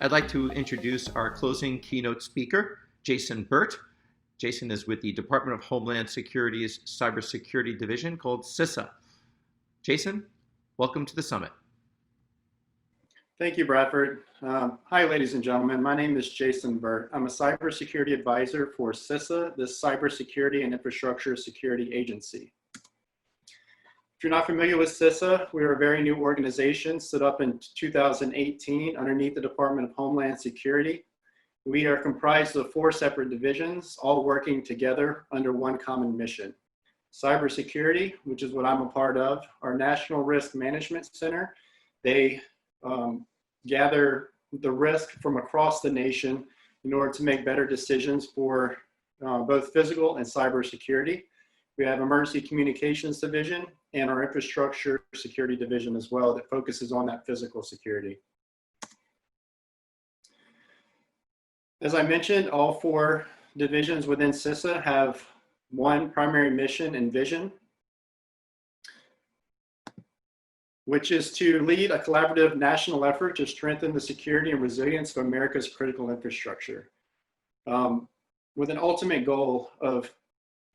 I'd like to introduce our closing keynote speaker, Jason Burt. Jason is with the Department of Homeland Security's Cybersecurity Division called CISA. Jason, welcome to the summit. Thank you, Bradford. Hi, ladies and gentlemen. My name is Jason Burt. I'm a cybersecurity advisor for CISA, the Cybersecurity and Infrastructure Security Agency. If you're not familiar with CISA, we are a very new organization stood up in 2018 underneath the Department of Homeland Security. We are comprised of 4 separate divisions, all working together under one common mission. Cybersecurity, which is what I'm a part of, our National Risk Management Center. They gather the risk from across the nation in order to make better decisions for both physical and cybersecurity. We have Emergency Communications Division and our Infrastructure Security Division as well that focuses on that physical security. As I mentioned, all 4 divisions within CISA have one primary mission and vision, which is to lead a collaborative national effort to strengthen the security and resilience of America's critical infrastructure, with an ultimate goal of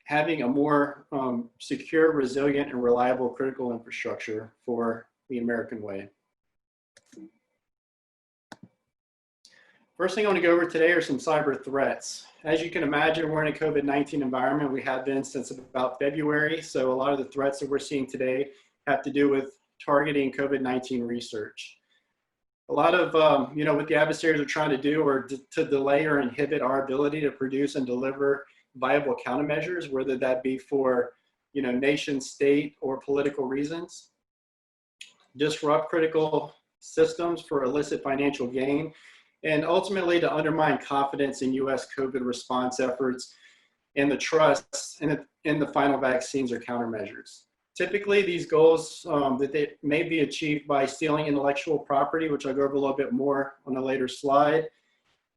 having a more secure, resilient, and reliable critical infrastructure for the American way. First thing I want to go over today are some cyber threats. As you can imagine, we're in a COVID-19 environment. We have been since about February, so a lot of the threats that we're seeing today have to do with targeting COVID-19 research. A lot of, what the adversaries are trying to do are to delay or inhibit our ability to produce and deliver viable countermeasures, whether that be for, nation, state, or political reasons, disrupt critical systems for illicit financial gain, and ultimately to undermine confidence in U.S. COVID response efforts and the trust in the final vaccines or countermeasures. Typically, these goals that they may be achieved by stealing intellectual property, which I'll go over a little bit more on a later slide,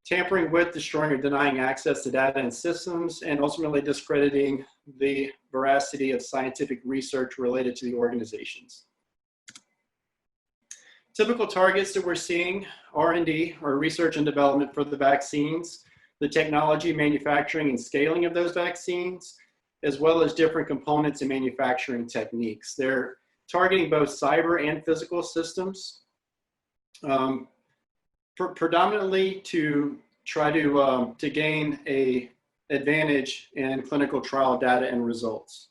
tampering with, destroying, or denying access to data and systems, and ultimately discrediting the veracity of scientific research related to the organizations. Typical targets that we're seeing: R&D, or research and development for the vaccines, the technology, manufacturing, and scaling of those vaccines, as well as different components and manufacturing techniques. They're targeting both cyber and physical systems, predominantly to try to gain an advantage in clinical trial data and results.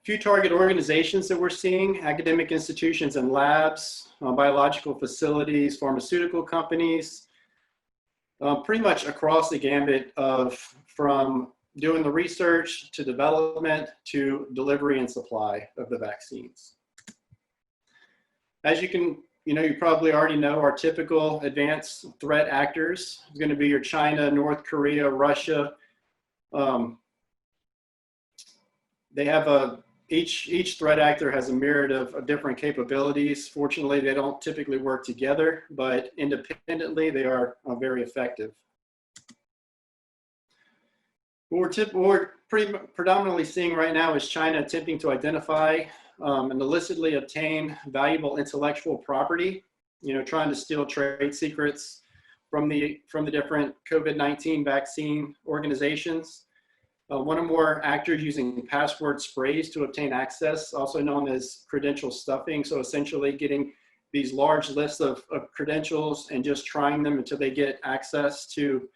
Few target organizations that we're seeing: academic institutions and labs, biological facilities, pharmaceutical companies, pretty much across the gambit from doing the research to development to delivery and supply of the vaccines. As you probably already know, our typical advanced threat actors is going to be your China, North Korea, Russia. They have each threat actor has a myriad of different capabilities. Fortunately, they don't typically work together, but independently, they are very effective. What we're predominantly seeing right now is China attempting to identify and illicitly obtain valuable intellectual property, trying to steal trade secrets from the different COVID-19 vaccine organizations. One or more actors using password sprays to obtain access, also known as credential stuffing. So essentially getting these large lists of credentials and just trying them until they get access to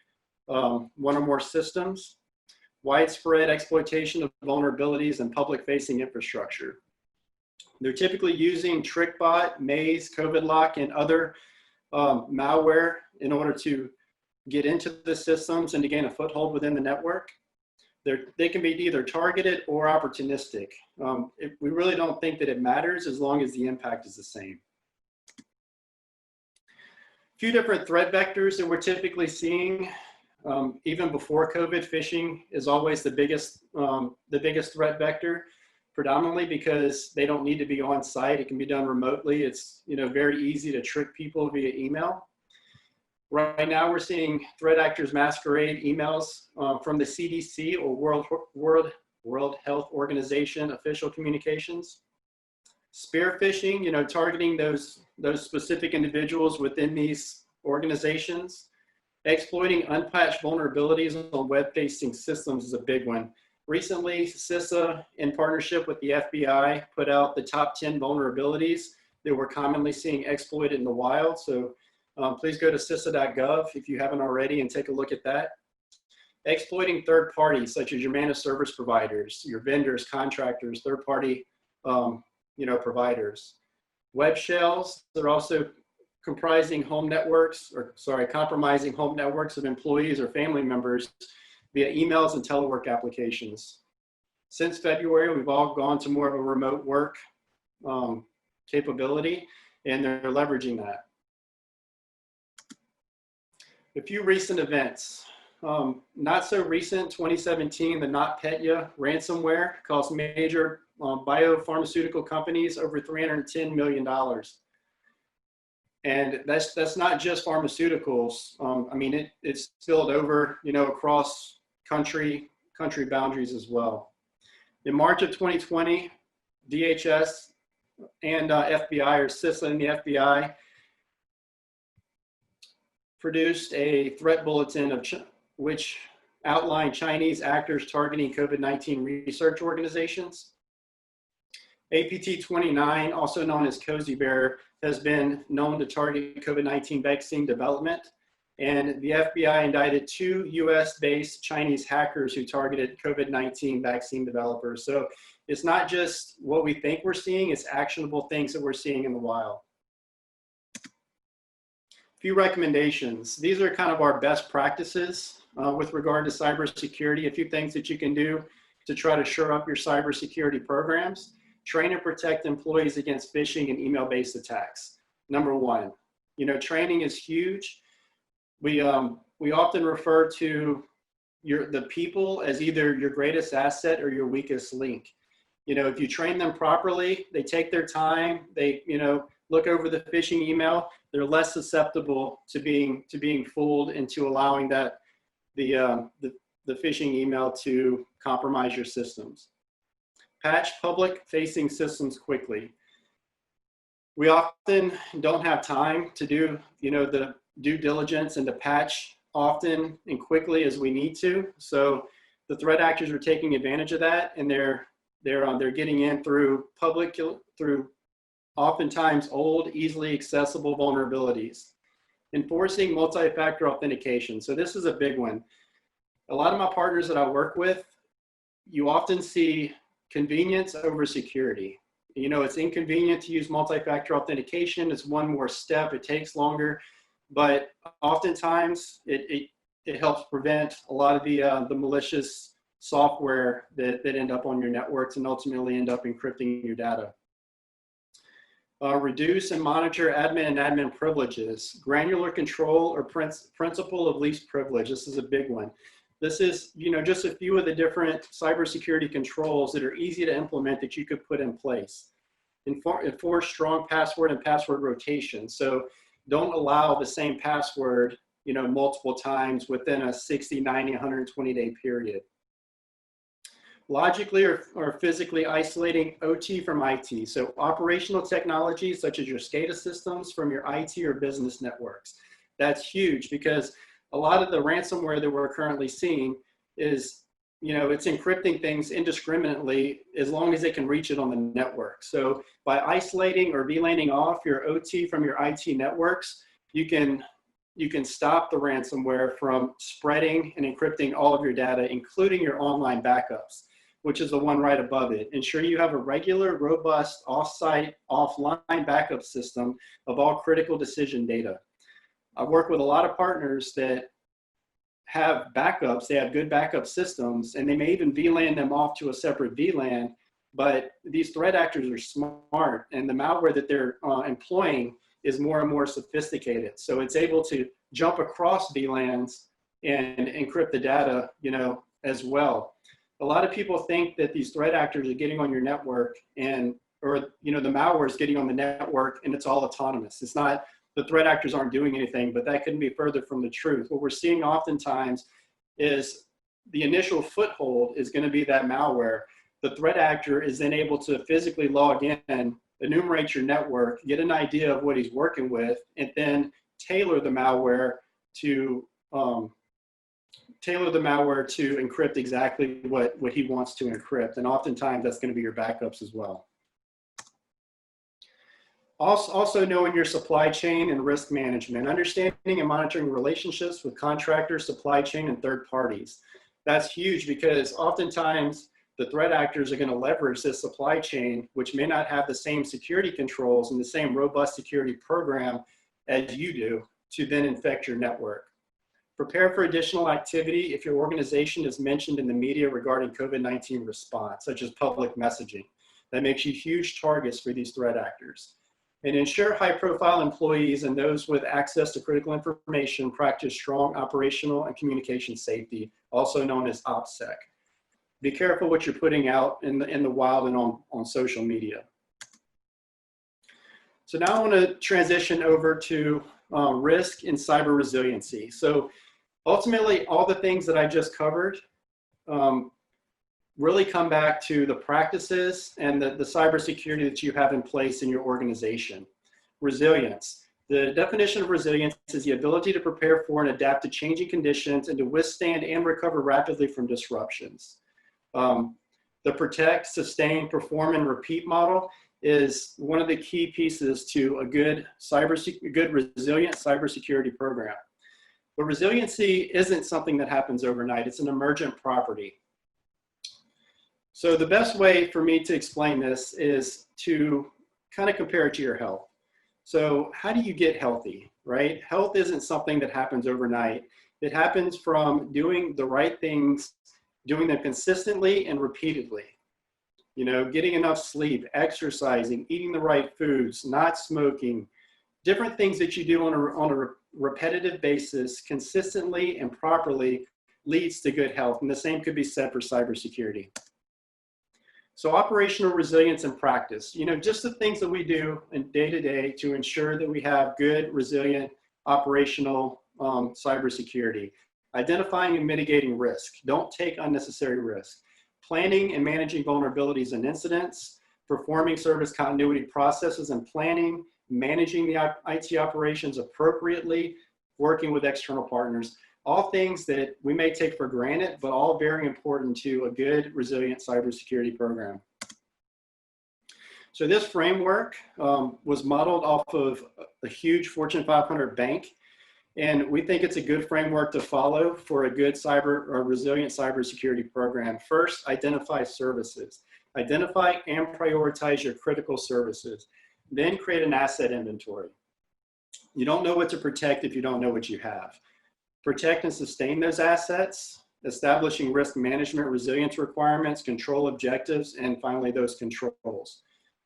one or more systems. Widespread exploitation of vulnerabilities in public-facing infrastructure. They're typically using TrickBot, Maze, COVIDlock, and other malware in order to get into the systems and to gain a foothold within the network. They can be either targeted or opportunistic. We really don't think that it matters as long as the impact is the same. A few different threat vectors that we're typically seeing. Even before COVID, phishing is always the biggest threat vector, predominantly because they don't need to be on site. It can be done remotely. It's very easy to trick people via email. Right now, we're seeing threat actors masquerade emails from the CDC or World Health Organization official communications. Spear phishing, targeting those specific individuals within these organizations. Exploiting unpatched vulnerabilities on web-facing systems is a big one. Recently, CISA, in partnership with the FBI, put out the top 10 vulnerabilities that we're commonly seeing exploited in the wild. So please go to CISA.gov if you haven't already and take a look at that. Exploiting third parties, such as your managed service providers, your vendors, contractors, third-party providers. Web shells, they're also compromising home networks of employees or family members via emails and telework applications. Since February, we've all gone to more of a remote work capability, and they're leveraging that. A few recent events. Not so recent, 2017, the NotPetya ransomware cost major biopharmaceutical companies over $310 million. And that's not just pharmaceuticals. I mean, it's spilled over, across country boundaries as well. In March of 2020, DHS and FBI, or CISA and the FBI, produced a threat bulletin which outlined Chinese actors targeting COVID-19 research organizations. APT-29, also known as Cozy Bear, has been known to target COVID-19 vaccine development. And the FBI indicted 2 US-based Chinese hackers who targeted COVID-19 vaccine developers. So it's not just what we think we're seeing, it's actionable things that we're seeing in the wild. A few recommendations. These are kind of our best practices with regard to cybersecurity, a few things that you can do to try to shore up your cybersecurity programs. Train and protect employees against phishing and email-based attacks. Number one, training is huge. We often refer to the people as either your greatest asset or your weakest link. If you train them properly, they take their time, they look over the phishing email, they're less susceptible to being fooled into allowing the phishing email to compromise your systems. Patch public-facing systems quickly. We often don't have time to do, the due diligence and to patch often and quickly as we need to. So the threat actors are taking advantage of that, and they're getting in through oftentimes old, easily accessible vulnerabilities. Enforcing multi-factor authentication. So this is a big one. A lot of my partners that I work with, you often see convenience over security. It's inconvenient to use multi-factor authentication. It's one more step. It takes longer, but oftentimes it helps prevent a lot of the malicious software that end up on your networks and ultimately end up encrypting your data. Reduce and monitor admin and admin privileges. Granular control or principle of least privilege. This is a big one. This is, just a few of the different cybersecurity controls that are easy to implement that you could put in place. Enforce strong password and password rotation. So don't allow the same password, multiple times within a 60, 90, 120-day period. Logically or physically isolating OT from IT. So operational technologies such as your SCADA systems from your IT or business networks. That's huge because a lot of the ransomware that we're currently seeing is, it's encrypting things indiscriminately as long as it can reach it on the network. So by isolating or VLANing off your OT from your IT networks, you can stop the ransomware from spreading and encrypting all of your data, including your online backups, which is the one right above it. Ensure you have a regular, robust, off-site, offline backup system of all critical decision data. I work with a lot of partners that have backups, they have good backup systems, and they may even VLAN them off to a separate VLAN, but these threat actors are smart, and the malware that they're employing is more and more sophisticated. So it's able to jump across VLANs and encrypt the data, as well. A lot of people think that these threat actors are getting on your network or the malware is getting on the network and it's all autonomous. It's not. The threat actors aren't doing anything, but that couldn't be further from the truth. What we're seeing oftentimes is the initial foothold is going to be that malware. The threat actor is then able to physically log in enumerate your network, get an idea of what he's working with, and then tailor the malware to encrypt exactly what he wants to encrypt. And oftentimes that's going to be your backups as well. Also knowing your supply chain and risk management, understanding and monitoring relationships with contractors, supply chain, and third parties. That's huge because oftentimes the threat actors are going to leverage this supply chain, which may not have the same security controls and the same robust security program as you do, to then infect your network. Prepare for additional activity if your organization is mentioned in the media regarding COVID-19 response, such as public messaging. That makes you huge targets for these threat actors. And ensure high-profile employees and those with access to critical information practice strong operational and communication safety, also known as OPSEC. Be careful what you're putting out in the wild and on social media. So now I want to transition over to risk and cyber resiliency. So ultimately, all the things that I just covered really come back to the practices and the cybersecurity that you have in place in your organization. Resilience. The definition of resilience is the ability to prepare for and adapt to changing conditions and to withstand and recover rapidly from disruptions. The protect, sustain, perform, and repeat model is one of the key pieces to a good resilient cybersecurity program. But resiliency isn't something that happens overnight. It's an emergent property. So the best way for me to explain this is to kind of compare it to your health. So how do you get healthy, right? Health isn't something that happens overnight. It happens from doing the right things, doing them consistently and repeatedly. You know, getting enough sleep, exercising, eating the right foods, not smoking, different things that you do on a repetitive basis, consistently and properly, leads to good health. And the same could be said for cybersecurity. So operational resilience and practice, you know, just the things that we do in day to day to ensure that we have good, resilient, operational cybersecurity. Identifying and mitigating risk. Don't take unnecessary risk. Planning and managing vulnerabilities and incidents. Performing service continuity processes and planning. Managing the IT operations appropriately. Working with external partners. All things that we may take for granted, but all very important to a good, resilient cybersecurity program. So this framework was modeled off of a huge Fortune 500 bank. And we think it's a good framework to follow for a good resilient cybersecurity program. First, identify services. Identify and prioritize your critical services. Then create an asset inventory. You don't know what to protect if you don't know what you have. Protect and sustain those assets, establishing risk management resilience requirements, control objectives, and finally those controls.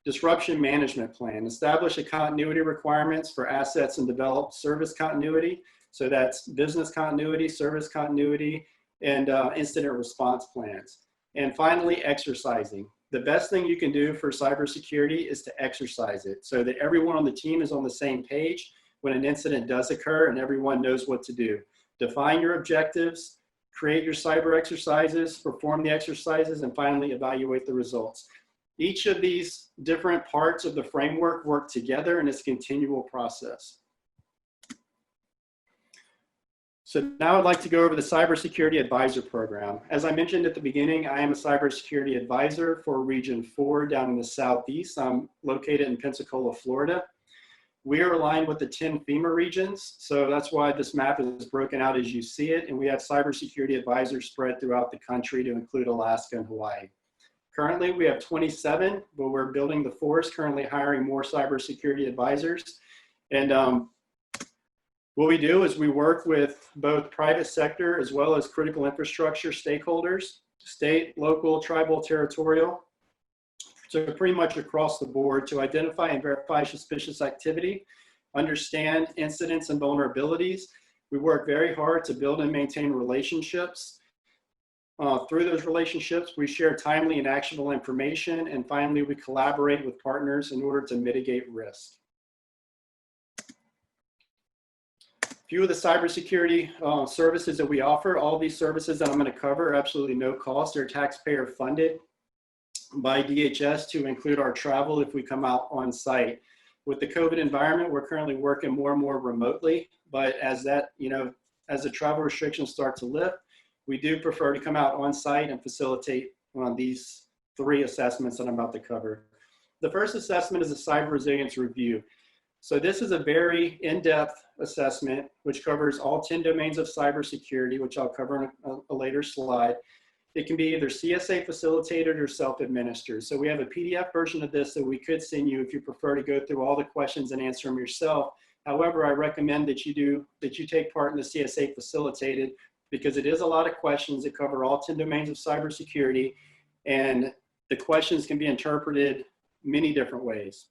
Disruption management plan. Establish a continuity requirements for assets and develop service continuity. So that's business continuity, service continuity, and incident response plans. And finally, exercising. The best thing you can do for cybersecurity is to exercise it so that everyone on the team is on the same page when an incident does occur and everyone knows what to do. Define your objectives, create your cyber exercises, perform the exercises, and finally evaluate the results. Each of these different parts of the framework work together in this continual process. So now I'd like to go over the Cybersecurity Advisor Program. As I mentioned at the beginning, I am a Cybersecurity Advisor for Region 4 down in the Southeast. I'm located in Pensacola, Florida. We are aligned with the 10 FEMA regions, so that's why this map is broken out as you see it, and we have cybersecurity advisors spread throughout the country to include Alaska and Hawaii. Currently, we have 27, but we're building the force, currently hiring more cybersecurity advisors. And what we do is we work with both private sector as well as critical infrastructure stakeholders, state, local, tribal, territorial, so pretty much across the board to identify and verify suspicious activity, understand incidents and vulnerabilities. We work very hard to build and maintain relationships. Through those relationships, we share timely and actionable information. And finally, we collaborate with partners in order to mitigate risk. A few of the cybersecurity services that we offer, all these services that I'm going to cover are absolutely no cost. They're taxpayer funded. by DHS to include our travel if we come out on site. With the COVID environment, we're currently working more and more remotely, but as that, as the travel restrictions start to lift, we do prefer to come out on site and facilitate on these 3 assessments that I'm about to cover. The first assessment is a cyber resilience review. So this is a very in-depth assessment which covers all 10 domains of cybersecurity, which I'll cover in a later slide. It can be either CSA facilitated or self-administered. So we have a PDF version of this that we could send you if you prefer to go through all the questions and answer them yourself. However, I recommend that you take part in the CSA facilitated because it is a lot of questions that cover all 10 domains of cybersecurity, and the questions can be interpreted many different ways.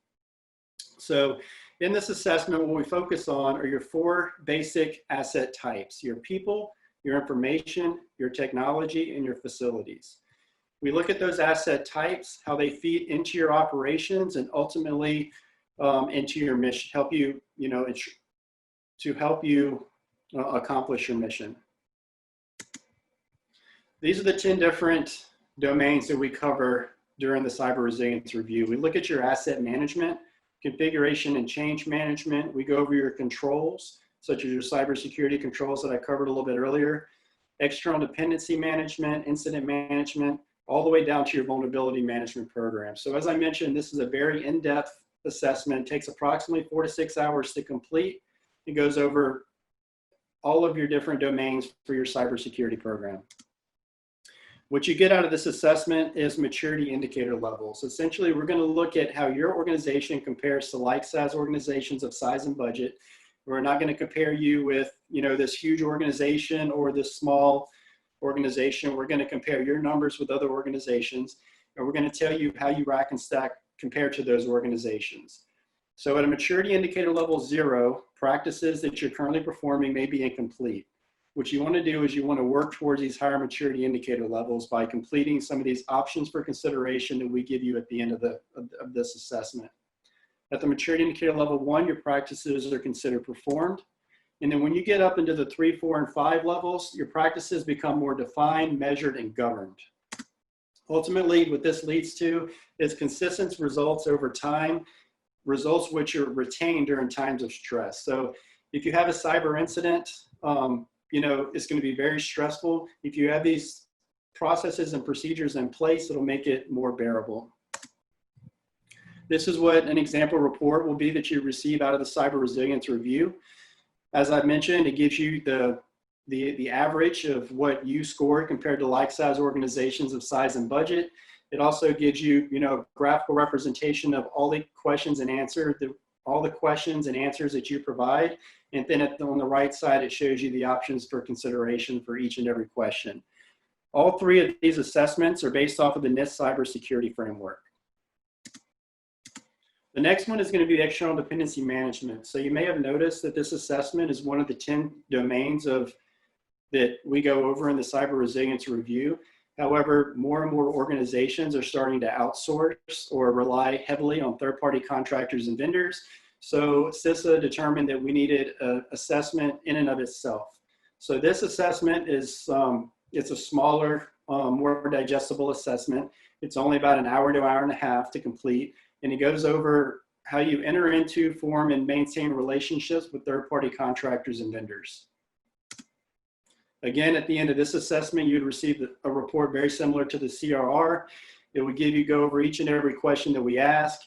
So in this assessment, what we focus on are your 4 basic asset types: your people, your information, your technology, and your facilities. We look at those asset types, how they feed into your operations, and ultimately into your mission, help you, accomplish your mission. These are the 10 different domains that we cover during the cyber resilience review. We look at your asset management, configuration and change management. We go over your controls, such as your cybersecurity controls that I covered a little bit earlier, external dependency management, incident management, all the way down to your vulnerability management program. So as I mentioned, this is a very in-depth assessment. It takes approximately 4 to 6 hours to complete. It goes over all of your different domains for your cybersecurity program. What you get out of this assessment is maturity indicator levels. Essentially, we're going to look at how your organization compares to like-size organizations of size and budget. We're not going to compare you with, this huge organization or this small organization. We're going to compare your numbers with other organizations, and we're going to tell you how you rack and stack compared to those organizations. So at a maturity indicator level 0, practices that you're currently performing may be incomplete. What you want to do is you want to work towards these higher maturity indicator levels by completing some of these options for consideration that we give you at the end of this assessment. At the maturity indicator level 1, your practices are considered performed. And then when you get up into the 3, 4, and 5 levels, your practices become more defined, measured, and governed. Ultimately, what this leads to is consistent results over time, results which are retained during times of stress. So if you have a cyber incident, it's going to be very stressful. If you have these processes and procedures in place, it'll make it more bearable. This is what an example report will be that you receive out of the cyber resilience review. As I mentioned, it gives you the average of what you scored compared to like-size organizations of size and budget. It also gives you, graphical representation of all the questions and answers that you provide. And then on the right side, it shows you the options for consideration for each and every question. All 3 of these assessments are based off of the NIST cybersecurity framework. The next one is going to be external dependency management. So you may have noticed that this assessment is one of the 10 domains that we go over in the cyber resilience review. However, more and more organizations are starting to outsource or rely heavily on third-party contractors and vendors. So CISA determined that we needed an assessment in and of itself. So this assessment is, it's a smaller, more digestible assessment. It's only about an hour to hour and a half to complete. And it goes over how you enter into, form, and maintain relationships with third-party contractors and vendors. Again, at the end of this assessment, you'd receive a report very similar to the CRR. It would go over each and every question that we ask.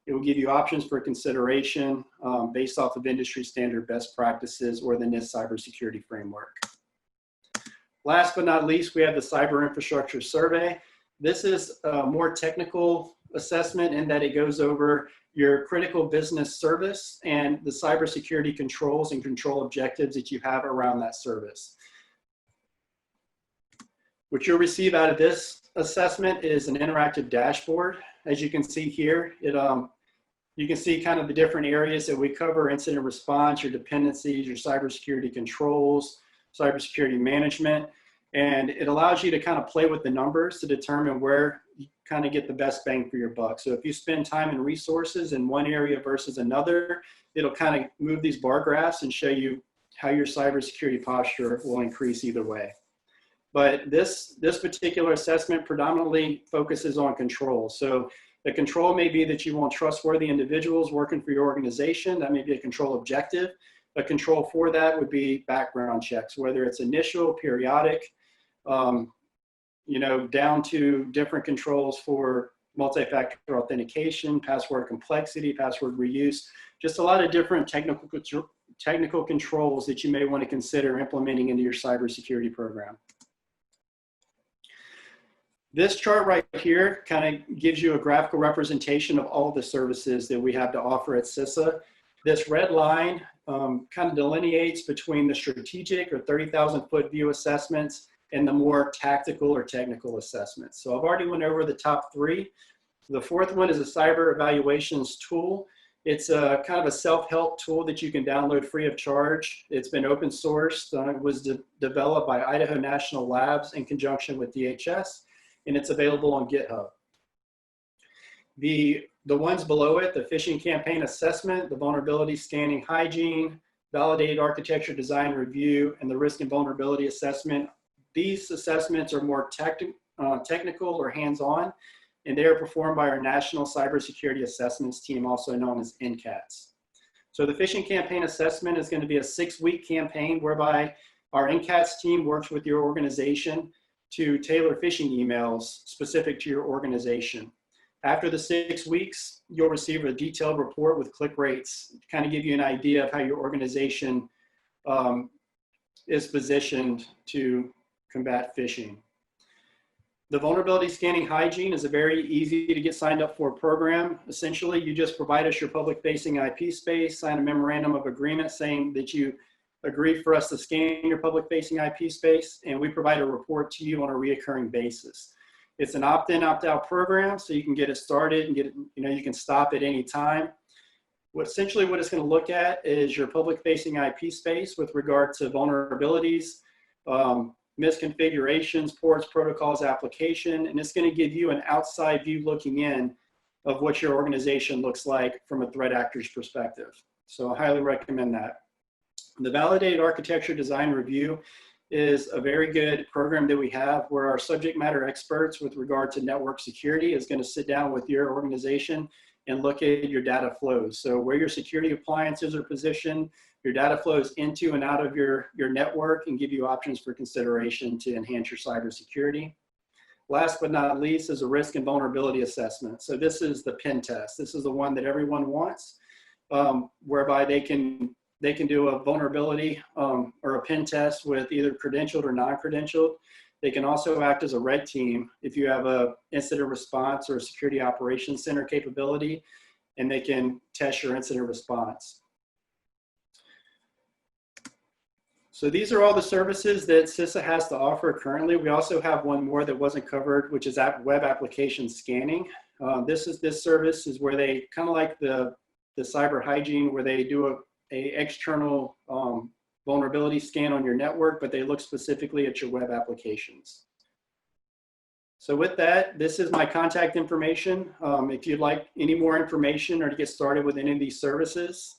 It will give you options for consideration based off of industry standard best practices or the NIST cybersecurity framework. Last but not least, we have the cyber infrastructure survey. This is a more technical assessment in that it goes over your critical business service and the cybersecurity controls and control objectives that you have around that service. What you'll receive out of this assessment is an interactive dashboard. As you can see here, you can see kind of the different areas that we cover: incident response, your dependencies, your cybersecurity controls, cybersecurity management. And it allows you to kind of play with the numbers to determine where you kind of get the best bang for your buck. So if you spend time and resources in one area versus another, it'll kind of move these bar graphs and show you how your cybersecurity posture will increase either way. But this particular assessment predominantly focuses on control. So the control may be that you want trustworthy individuals working for your organization. That may be a control objective. A control for that would be background checks, whether it's initial, periodic, you know, down to different controls for multi-factor authentication, password complexity, password reuse, just a lot of different technical controls that you may want to consider implementing into your cybersecurity program. This chart right here kind of gives you a graphical representation of all the services that we have to offer at CISA. This red line kind of delineates between the strategic or 30,000-foot view assessments and the more tactical or technical assessments. So I've already went over the top three. The fourth one is a cyber evaluations tool. It's a kind of a self-help tool that you can download free of charge. It's been open sourced. It was developed by Idaho National Labs in conjunction with DHS, and it's available on GitHub. The ones below it, the phishing campaign assessment, the vulnerability scanning hygiene, validated architecture design review, and the risk and vulnerability assessment. These assessments are more technical or hands-on, and they are performed by our National Cybersecurity Assessments Team, also known as NCATS. So the phishing campaign assessment is going to be a 6-week campaign whereby our NCATS team works with your organization to tailor phishing emails specific to your organization. After the 6 weeks, you'll receive a detailed report with click rates to kind of give you an idea of how your organization is positioned to combat phishing. The vulnerability scanning hygiene is a very easy to get signed up for program. Essentially, you just provide us your public facing IP space, sign a memorandum of agreement saying that you agree for us to scan your public facing IP space, and we provide a report to you on a reoccurring basis. It's an opt-in, opt-out program, so you can get it started and get it, you know, you can stop at any time. Essentially what it's going to look at is your public facing IP space with regard to vulnerabilities, misconfigurations, ports, protocols, application, and it's going to give you an outside view looking in of what your organization looks like from a threat actor's perspective. So I highly recommend that. The Validated Architecture Design Review is a very good program that we have where our subject matter experts with regard to network security is going to sit down with your organization and look at your data flows. So where your security appliances are positioned, your data flows into and out of your network, and give you options for consideration to enhance your cybersecurity. Last but not least is a risk and vulnerability assessment. So this is the pen test. This is the one that everyone wants, whereby they can do a vulnerability or a pen test with either credentialed or non-credentialed. They can also act as a red team if you have a incident response or a security operations center capability, and they can test your incident response. So these are all the services that CISA has to offer currently. We also have one more that wasn't covered, which is web application scanning. This service is where they kind of like the cyber hygiene, where they do a external vulnerability scan on your network, but they look specifically at your web applications. So with that, this is my contact information. If you'd like any more information or to get started with any of these services,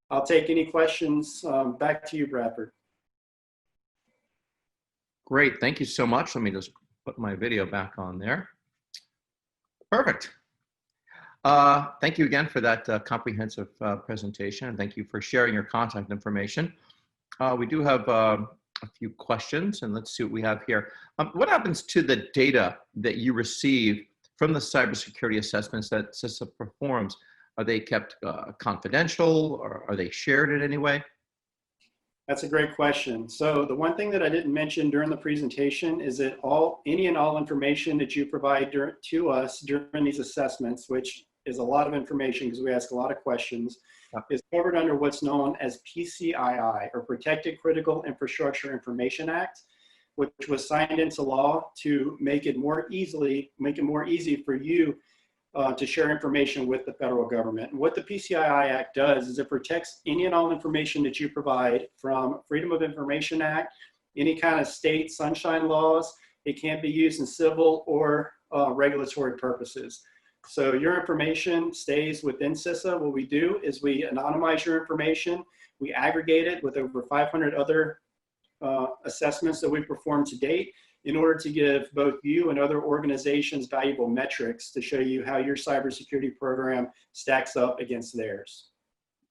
I'll take any questions. Back to you, Bradford. Great, thank you so much. Let me just put my video back on there. Perfect. Thank you again for that comprehensive presentation, and thank you for sharing your contact information. We do have a few questions, and let's see what we have here. What happens to the data that you receive from the cybersecurity assessments that CISA performs? Are they kept confidential, or are they shared in any way? That's a great question. So the one thing that I didn't mention during the presentation is that any and all information that you provide to us during these assessments, which is a lot of information because we ask a lot of questions, is covered under what's known as PCII, or Protected Critical Infrastructure Information Act, which was signed into law to make it more easy for you to share information with the federal government. And what the PCII Act does is it protects any and all information that you provide from Freedom of Information Act, any kind of state sunshine laws. It can't be used in civil or regulatory purposes. So your information stays within CISA. What we do is we anonymize your information. We aggregate it with over 500 other assessments that we've performed to date, in order to give both you and other organizations valuable metrics to show you how your cybersecurity program stacks up against theirs.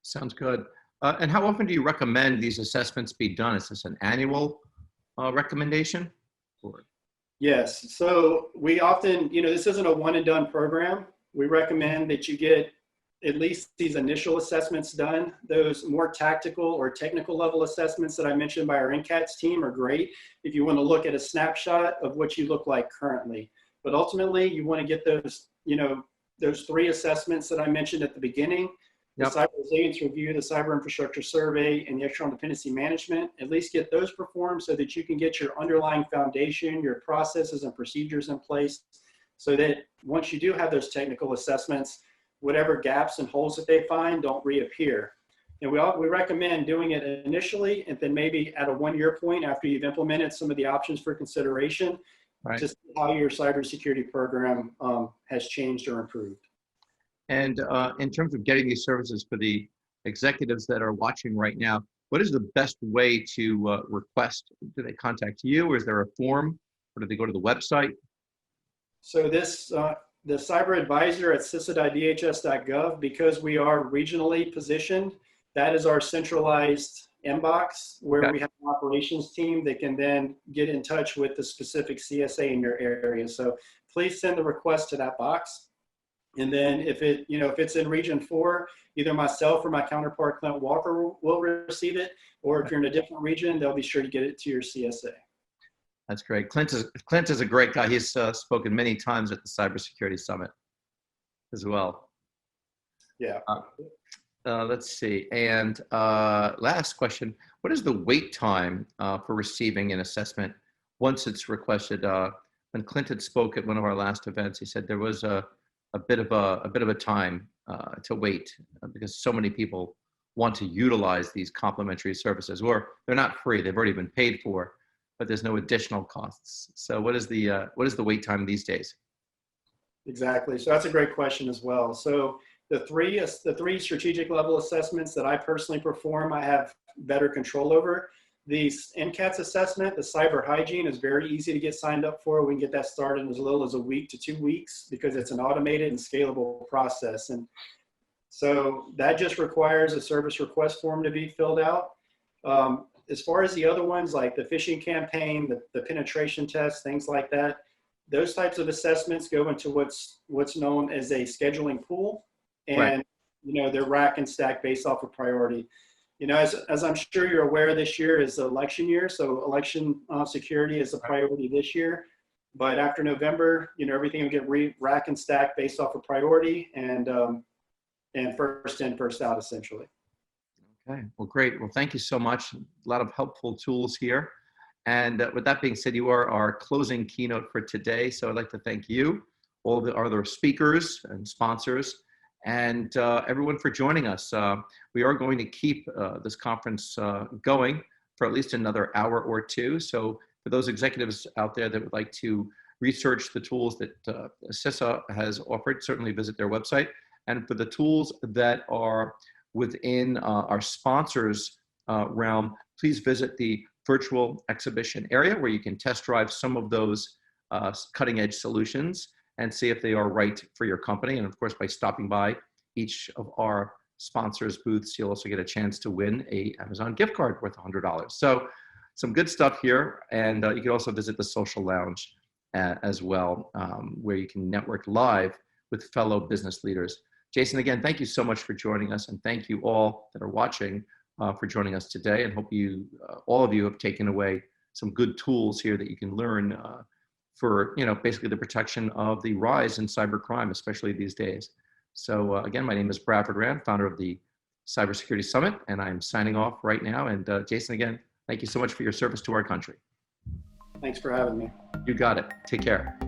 Sounds good. And how often do you recommend these assessments be done? Is this an annual recommendation? Or? Yes, so we often, this isn't a one and done program. We recommend that you get at least these initial assessments done. Those more tactical or technical level assessments that I mentioned by our NCATS team are great if you want to look at a snapshot of what you look like currently. But ultimately, you want to get those, those 3 assessments that I mentioned at the beginning, the cyber resilience review, the cyber infrastructure survey, and the external dependency management. At least get those performed so that you can get your underlying foundation, your processes and procedures in place, so that once you do have those technical assessments, whatever gaps and holes that they find don't reappear. And we recommend doing it initially, and then maybe at a 1-year point after you've implemented some of the options for consideration, to see how your cybersecurity program has changed or improved. And in terms of getting these services for the executives that are watching right now, what is the best way to request? Do they contact you, or is there a form, or do they go to the website? So this, the cyber advisor at CISA.dhs.gov, because we are regionally positioned, that is our centralized inbox where we have an operations team that can then get in touch with the specific CSA in your area. So please send the request to that box. And then if it's in region 4, either myself or my counterpart, Clint Walker, will receive it. Or if you're in a different region, they'll be sure to get it to your CSA. That's great. Clint is a great guy. He's spoken many times at the Cybersecurity Summit as well. Yeah. Let's see. And last question, what is the wait time for receiving an assessment once it's requested? When Clint had spoke at one of our last events, he said there was a bit of a time to wait because so many people want to utilize these complimentary services, or they're not free. They've already been paid for, but there's no additional costs. So what is the wait time these days? Exactly. So that's a great question as well. So the three strategic level assessments that I personally perform, I have better control over. The NCATS assessment, the cyber hygiene, is very easy to get signed up for. We can get that started in as little as a week to 2 weeks because it's an automated and scalable process. And so that just requires a service request form to be filled out. As far as the other ones, like the phishing campaign, the penetration test, things like that, those types of assessments go into what's known as a scheduling pool. And, they're rack and stack based off of priority. As I'm sure you're aware, this year is election year, so election security is a priority this year. But after November, everything will get rack and stack based off of priority and first in, first out, essentially. Okay, well, great. Well, thank you so much. A lot of helpful tools here. And with that being said, you are our closing keynote for today. So I'd like to thank you, all the other speakers and sponsors, and everyone for joining us. We are going to keep this conference going for at least another hour or two. So for those executives out there that would like to research the tools that CISA has offered, certainly visit their website. And for the tools that are within our sponsors realm, please visit the virtual exhibition area where you can test drive some of those cutting edge solutions and see if they are right for your company. And of course, by stopping by each of our sponsors' booths, you'll also get a chance to win an Amazon gift card worth $100. So some good stuff here. And you can also visit the social lounge as well, where you can network live with fellow business leaders. Jason, again, thank you so much for joining us, and thank you all that are watching for joining us today, and hope you, all of you, have taken away some good tools here that you can learn for, basically the protection of the rise in cybercrime, especially these days. So again, my name is Bradford Rand, founder of the Cybersecurity Summit, and I'm signing off right now. And Jason, again, thank you so much for your service to our country. Thanks for having me. You got it. Take care.